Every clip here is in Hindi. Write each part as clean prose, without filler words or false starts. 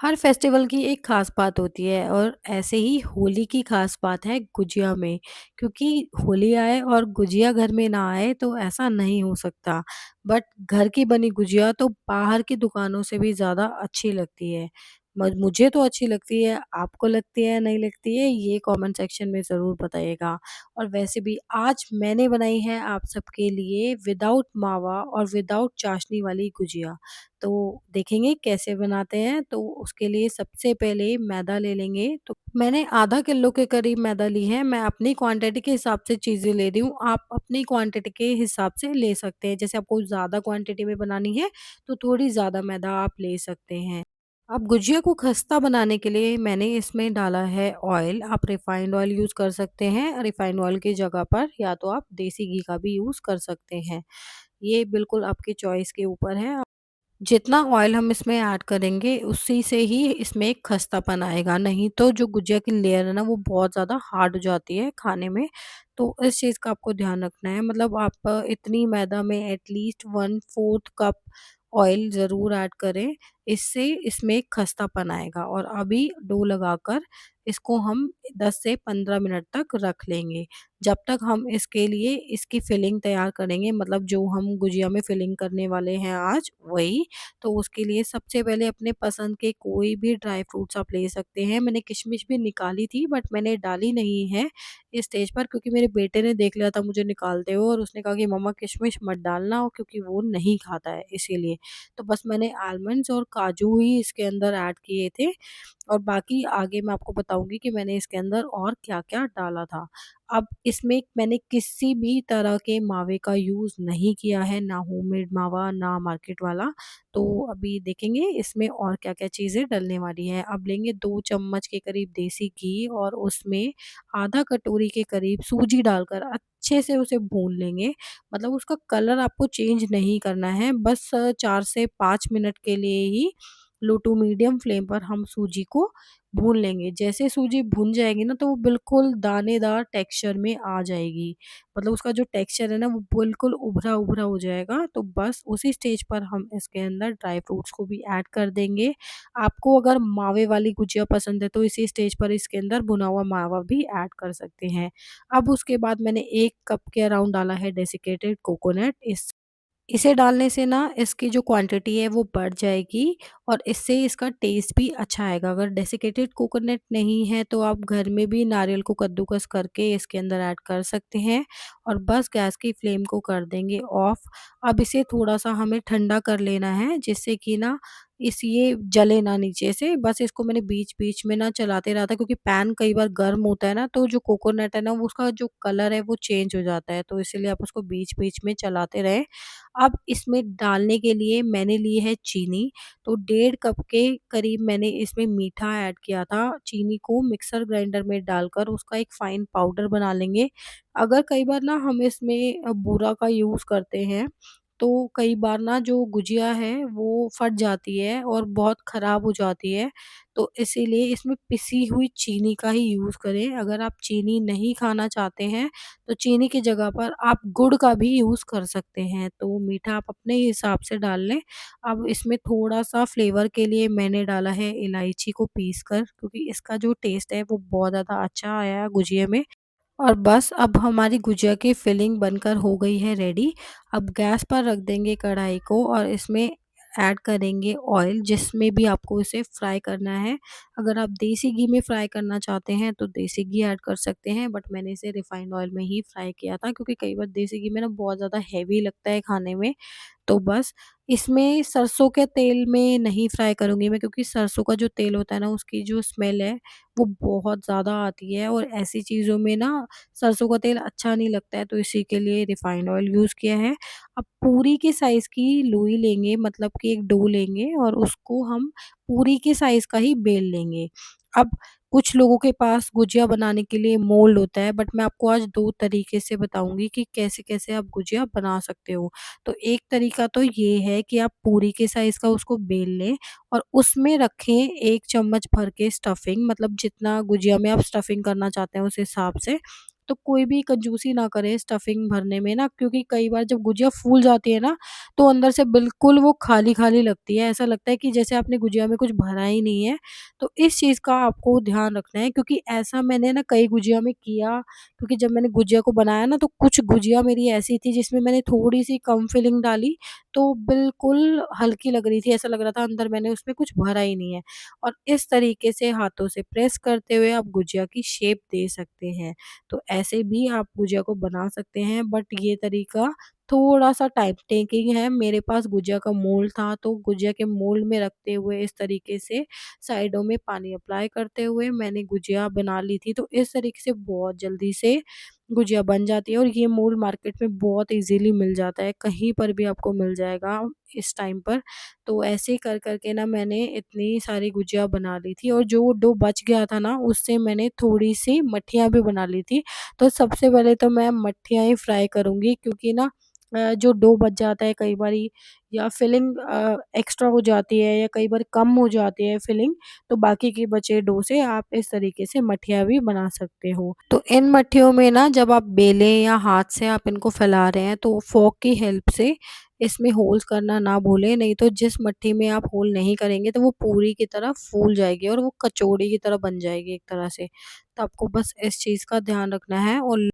हर फेस्टिवल की एक खास बात होती है और ऐसे ही होली की खास बात है गुजिया में। क्योंकि होली आए और गुजिया घर में ना आए तो ऐसा नहीं हो सकता। बट घर की बनी गुजिया तो बाहर की दुकानों से भी ज़्यादा अच्छी लगती है। मुझे तो अच्छी लगती है, आपको लगती है नहीं लगती है ये कमेंट सेक्शन में ज़रूर बताइएगा। और वैसे भी आज मैंने बनाई है आप सबके लिए विदाउट मावा और विदाउट चाशनी वाली गुजिया। तो देखेंगे कैसे बनाते हैं। तो उसके लिए सबसे पहले मैदा ले लेंगे। तो मैंने आधा किलो के करीब मैदा ली है। मैं अपनी क्वांटिटी के हिसाब से चीज़ें ले रही हूँ, आप अपनी क्वांटिटी के हिसाब से ले सकते हैं। जैसे आपको ज़्यादा क्वांटिटी में बनानी है तो थोड़ी ज़्यादा मैदा आप ले सकते हैं। अब गुजिया को खस्ता बनाने के लिए मैंने इसमें डाला है ऑयल। आप रिफाइंड ऑयल यूज़ कर सकते हैं, रिफाइंड ऑयल की जगह पर या तो आप देसी घी का भी यूज़ कर सकते हैं। ये बिल्कुल आपकी चॉइस के ऊपर है। जितना ऑयल हम इसमें ऐड करेंगे उसी से ही इसमें एक खस्तापन आएगा, नहीं तो जो गुजिया की लेयर है ना वो बहुत ज़्यादा हार्ड हो जाती है खाने में। तो इस चीज़ का आपको ध्यान रखना है। मतलब आप इतनी मैदा में एटलीस्ट 1/4 कप ऑयल ज़रूर ऐड करें, इससे इसमें एक खस्तापन आएगा। और अभी डो लगाकर इसको हम 10 से 15 मिनट तक रख लेंगे, जब तक हम इसके लिए इसकी फिलिंग तैयार करेंगे। मतलब जो हम गुजिया में फिलिंग करने वाले हैं आज वही। तो उसके लिए सबसे पहले अपने पसंद के कोई भी ड्राई फ्रूट्स आप ले सकते हैं। मैंने किशमिश भी निकाली थी बट मैंने डाली नहीं है इस स्टेज पर, क्योंकि मेरे बेटे ने देख लिया था मुझे निकालते हुए और उसने कहा कि मम्मा किशमिश मत डालना, और क्योंकि वो नहीं खाता है इसीलिए। तो बस मैंने आलमंड्स और काजू ही इसके अंदर ऐड किए थे। और बाकी आगे मैं आपको बताऊँगी कि मैंने इसके अंदर और क्या-क्या डाला था। अब इसमें मैंने किसी भी तरह के मावे का यूज़ नहीं किया है, ना होममेड मावा, ना मार्केट वाला। तो अभी देखेंगे इसमें और क्या-क्या चीज़ें डलने वाली हैं। अब लेंगे 2 चम्मच के करीब देसी घी और उसमें आधा कटोरी के करीब सूजी डालकर अच्छे से उसे भून लेंगे। मतलब उसका कलर आपको चेंज नहीं करना है, बस 4 से 5 मिनट के लिए ही लो टू मीडियम फ्लेम पर हम सूजी को भून लेंगे। जैसे सूजी भुन जाएगी ना तो वो बिल्कुल दानेदार टेक्सचर में आ जाएगी। मतलब उसका जो टेक्सचर है ना वो बिल्कुल उभरा-उभरा हो जाएगा। तो बस उसी स्टेज पर हम इसके अंदर ड्राई फ्रूट्स को भी ऐड कर देंगे। आपको अगर मावे वाली गुजिया पसंद है तो इसी स्टेज पर इसके अंदर भुना हुआ मावा भी ऐड कर सकते हैं। अब उसके बाद मैंने 1 कप के अराउंड डाला है डेसिकेटेड कोकोनट। इसे डालने से ना इसकी जो क्वांटिटी है वो बढ़ जाएगी और इससे इसका टेस्ट भी अच्छा आएगा। अगर डेसिकेटेड कोकोनट नहीं है तो आप घर में भी नारियल को कद्दूकस करके इसके अंदर ऐड कर सकते हैं। और बस गैस की फ्लेम को कर देंगे ऑफ। अब इसे थोड़ा-सा हमें ठंडा कर लेना है, जिससे कि ना ये जले ना नीचे से। बस इसको मैंने बीच-बीच में ना चलाते रहा था, क्योंकि पैन कई बार गर्म होता है ना तो जो कोकोनट है ना वो उसका जो कलर है वो चेंज हो जाता है। तो इसीलिए आप उसको बीच-बीच में चलाते रहें। अब इसमें डालने के लिए मैंने ली है चीनी। तो 1.5 कप के करीब मैंने इसमें मीठा ऐड किया था। चीनी को मिक्सर ग्राइंडर में डालकर उसका एक फ़ाइन पाउडर बना लेंगे। अगर कई बार ना हम इसमें बूरा का यूज़ करते हैं, तो कई बार ना जो गुजिया है वो फट जाती है और बहुत ख़राब हो जाती है। तो इसीलिए इसमें पिसी हुई चीनी का ही यूज़ करें। अगर आप चीनी नहीं खाना चाहते हैं तो चीनी की जगह पर आप गुड़ का भी यूज़ कर सकते हैं। तो मीठा आप अपने हिसाब से डाल लें। अब इसमें थोड़ा-सा फ्लेवर के लिए मैंने डाला है इलायची को पीस कर, क्योंकि इसका जो टेस्ट है वो बहुत ज़्यादा अच्छा आया है गुजिया में। और बस अब हमारी गुजिया की फिलिंग बनकर हो गई है रेडी। अब गैस पर रख देंगे कढ़ाई को और इसमें ऐड करेंगे ऑयल, जिसमें भी आपको इसे फ्राई करना है। अगर आप देसी घी में फ्राई करना चाहते हैं तो देसी घी ऐड कर सकते हैं, बट मैंने इसे रिफाइंड ऑयल में ही फ्राई किया था, क्योंकि कई बार देसी घी में ना बहुत ज़्यादा हेवी लगता है खाने में। तो बस इसमें सरसों के तेल में नहीं फ्राई करूँगी मैं, क्योंकि सरसों का जो तेल होता है ना उसकी जो स्मेल है वो बहुत ज़्यादा आती है और ऐसी चीज़ों में ना सरसों का तेल अच्छा नहीं लगता है, तो इसी के लिए रिफाइंड ऑयल यूज़ किया है। अब पूरी के साइज़ की लोई लेंगे, मतलब कि एक डो लेंगे और उसको हम पूरी के साइज़ का ही बेल लेंगे। अब कुछ लोगों के पास गुजिया बनाने के लिए मोल्ड होता है, बट मैं आपको आज 2 तरीके से बताऊँगी कि कैसे-कैसे आप गुजिया बना सकते हो। तो एक तरीका तो ये है कि आप पूरी के साइज़ का उसको बेल लें और उसमें रखें 1 चम्मच भर के स्टफिंग, मतलब जितना गुजिया में आप स्टफिंग करना चाहते हैं उस हिसाब से। तो कोई भी कंजूसी ना करे स्टफिंग भरने में ना, क्योंकि कई बार जब गुजिया फूल जाती है ना, तो अंदर से बिल्कुल वो खाली-खाली लगती है। ऐसा लगता है कि जैसे आपने गुजिया में कुछ भरा ही नहीं है। तो इस चीज़ का आपको ध्यान रखना है, क्योंकि ऐसा मैंने ना कई गुजिया में किया, क्योंकि जब मैंने गुजिया को बनाया ना, तो कुछ गुजिया मेरी ऐसी थी जिसमें मैंने थोड़ी-सी कम फिलिंग डाली, तो बिल्कुल हल्की लग रही थी, ऐसा लग रहा था अंदर मैंने उसमें कुछ भरा ही नहीं है। और इस तरीके से हाथों से प्रेस करते हुए आप गुजिया की शेप दे सकते हैं। तो ऐसे भी आप गुजिया को बना सकते हैं, बट ये तरीका थोड़ा-सा टाइम टेकिंग है। मेरे पास गुजिया का मोल्ड था, तो गुजिया के मोल्ड में रखते हुए इस तरीके से साइडों में पानी अप्लाई करते हुए मैंने गुजिया बना ली थी। तो इस तरीके से बहुत जल्दी से गुजिया बन जाती है, और ये मोल्ड मार्केट में बहुत ईज़िली मिल जाता है, कहीं पर भी आपको मिल जाएगा इस टाइम पर। तो ऐसे ही कर के ना मैंने इतनी सारी गुजिया बना ली थी, और जो डो बच गया था ना, उससे मैंने थोड़ी-सी मट्ठियाँ भी बना ली थी। तो सबसे पहले तो मैं मट्ठियाँ ही फ्राई करूँगी, क्योंकि ना जो डो बच जाता है कई बारी, या फिलिंग एक्स्ट्रा हो जाती है, या कई बार कम हो जाती है फिलिंग, तो बाकी के बचे डो से आप इस तरीके से मठिया भी बना सकते हो। तो इन मट्ठियों में ना जब आप बेलें या हाथ से आप इनको फैला रहे हैं, तो फ़ोर्क की हेल्प से इसमें होल्स करना ना भूलें, नहीं तो जिस मट्ठी में आप होल नहीं करेंगे तो वो पूरी की तरह फूल जाएगी, और वो कचौड़ी की तरह बन जाएगी एक तरह से। तो आपको बस इस चीज़ का ध्यान रखना है, और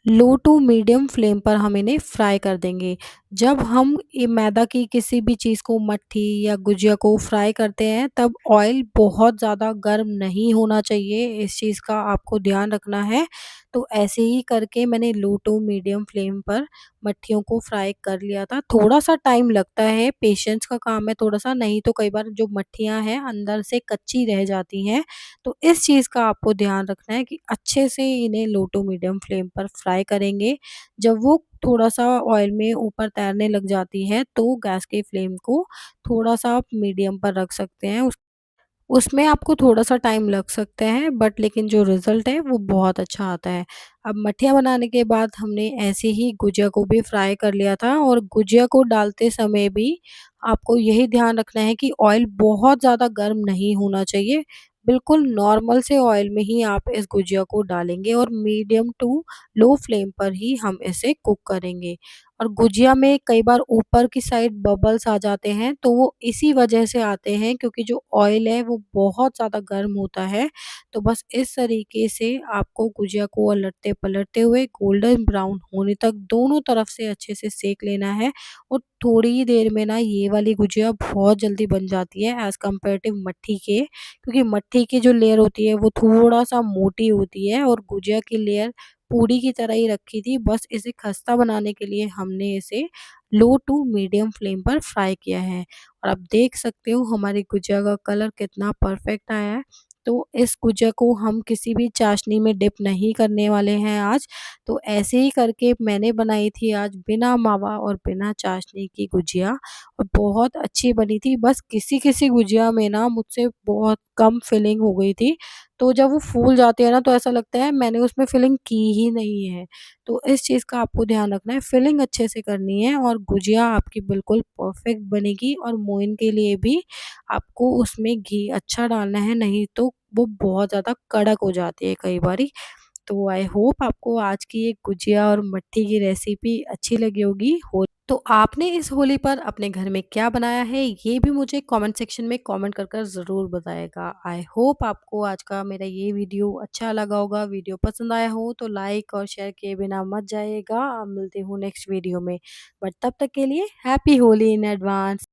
लो टू मीडियम फ्लेम पर हम इन्हें फ्राई कर देंगे। जब हम ये मैदा की किसी भी चीज़ को, मट्ठी या गुजिया को फ्राई करते हैं, तब ऑयल बहुत ज़्यादा गर्म नहीं होना चाहिए, इस चीज़ का आपको ध्यान रखना है। तो ऐसे ही करके मैंने लो टू मीडियम फ्लेम पर मट्ठियों को फ्राई कर लिया था। थोड़ा-सा टाइम लगता है, पेशेंस का काम है थोड़ा-सा, नहीं तो कई बार जो मट्ठियाँ हैं अंदर से कच्ची रह जाती हैं। तो इस चीज़ का आपको ध्यान रखना है कि अच्छे से इन्हें लो टू मीडियम फ्लेम पर फ्राई करेंगे। जब वो थोड़ा-सा ऑयल में ऊपर तैरने लग जाती है, तो गैस की फ्लेम को थोड़ा-सा आप मीडियम पर रख सकते हैं। उसमें आपको थोड़ा-सा टाइम लग सकता है, बट लेकिन जो रिज़ल्ट है वो बहुत अच्छा आता है। अब मठिया बनाने के बाद हमने ऐसे ही गुजिया को भी फ्राई कर लिया था, और गुजिया को डालते समय भी आपको यही ध्यान रखना है कि ऑयल बहुत ज़्यादा गर्म नहीं होना चाहिए। बिल्कुल नॉर्मल से ऑयल में ही आप इस गुजिया को डालेंगे, और मीडियम टू लो फ्लेम पर ही हम इसे कुक करेंगे। और गुजिया में कई बार ऊपर की साइड बबल्स आ जाते हैं, तो वो इसी वजह से आते हैं, क्योंकि जो ऑयल है वो बहुत ज़्यादा गर्म होता है। तो बस इस तरीके से आपको गुजिया को उलटते-पलटते हुए गोल्डन ब्राउन होने तक दोनों तरफ से अच्छे से सेक लेना है, और थोड़ी ही देर में ना ये वाली गुजिया बहुत जल्दी बन जाती है एज़ कम्पेरेटिव मट्ठी के, क्योंकि मट्ठी की जो लेयर होती है वो थोड़ा-सा मोटी होती है, और गुजिया की लेयर पूड़ी की तरह ही रखी थी। बस इसे खस्ता बनाने के लिए हमने इसे लो टू मीडियम फ्लेम पर फ्राई किया है, और आप देख सकते हो हमारी गुजिया का कलर कितना परफेक्ट आया है। तो इस गुजिया को हम किसी भी चाशनी में डिप नहीं करने वाले हैं आज। तो ऐसे ही करके मैंने बनाई थी आज बिना मावा और बिना चाशनी की गुजिया, और बहुत अच्छी बनी थी। बस किसी-किसी गुजिया में ना मुझसे बहुत कम फिलिंग हो गई थी। तो जब वो फूल जाती है ना, तो ऐसा लगता है मैंने उसमें फिलिंग की ही नहीं है। तो इस चीज़ का आपको ध्यान रखना है, फिलिंग अच्छे से करनी है, और गुजिया आपकी बिल्कुल परफेक्ट बनेगी। और मोइन के लिए भी आपको उसमें घी अच्छा डालना है, नहीं तो वो बहुत ज़्यादा कड़क हो जाती है कई बारी। तो आई होप आपको आज की ये गुजिया और मट्ठी की रेसिपी अच्छी लगी होगी। हो तो आपने इस होली पर अपने घर में क्या बनाया है, ये भी मुझे कमेंट सेक्शन में कमेंट कर कर ज़रूर बताइएगा। आई होप आपको आज का मेरा ये वीडियो अच्छा लगा होगा। वीडियो पसंद आया हो तो लाइक और शेयर किए बिना मत जाइएगा। मिलती हूँ नेक्स्ट वीडियो में, बट तब तक के लिए हैप्पी होली इन एडवांस।